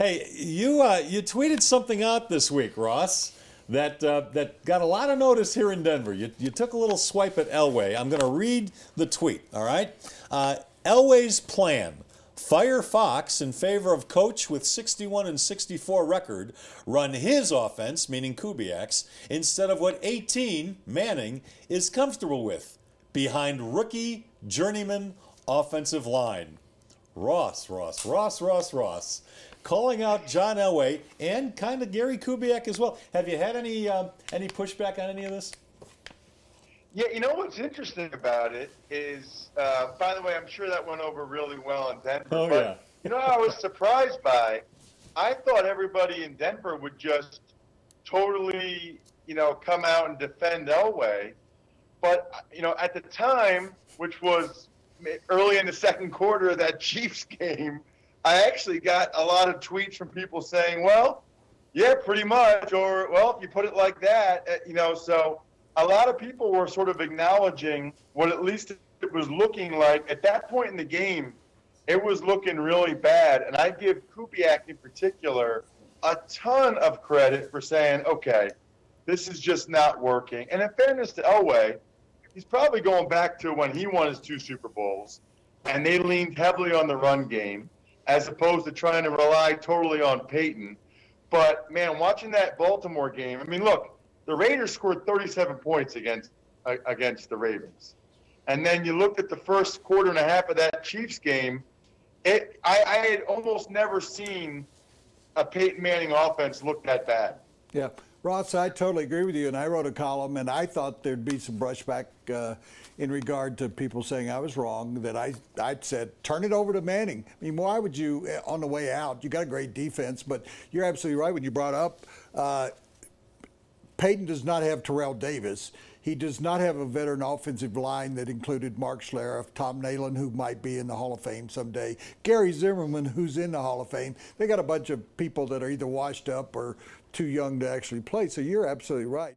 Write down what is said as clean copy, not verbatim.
Hey, you tweeted something out this week, Ross, that got a lot of notice here in Denver. You took a little swipe at Elway. I'm going to read the tweet, all right? Elway's plan: fire Fox in favor of coach with 61-64 record, run his offense, meaning Kubiak's, instead of what 18, Manning, is comfortable with, behind rookie journeyman offensive line. Ross, calling out John Elway and kind of Gary Kubiak as well. Have you had any pushback on any of this? Yeah, you know what's interesting about it is, by the way, I'm sure that went over really well in Denver. Oh, but, yeah. You know, I was surprised by. I thought everybody in Denver would just totally, come out and defend Elway. But, at the time, which was early in the second quarter of that Chiefs game, I actually got a lot of tweets from people saying, well, yeah, pretty much, or, well, if you put it like that, so a lot of people were sort of acknowledging what at least it was looking like. At that point in the game, it was looking really bad, and I give Kubiak in particular a ton of credit for saying, okay, this is just not working. And in fairness to Elway, he's probably going back to when he won his 2 Super Bowls, and they leaned heavily on the run game as opposed to trying to rely totally on Peyton. But, man, watching that Baltimore game, I mean, look, the Raiders scored 37 points against the Ravens. And then you looked at the first quarter and a half of that Chiefs game, I had almost never seen a Peyton Manning offense look that bad. Yeah. Ross, I totally agree with you, and I wrote a column, and I thought there'd be some brushback in regard to people saying I was wrong, that I'd said, turn it over to Manning. I mean, why would you, on the way out, you got a great defense, but you're absolutely right when you brought up Peyton does not have Terrell Davis. He does not have a veteran offensive line that included Mark Schlereth, Tom Nalen, who might be in the Hall of Fame someday, Gary Zimmerman, who's in the Hall of Fame. They got a bunch of people that are either washed up or too young to actually play. So you're absolutely right.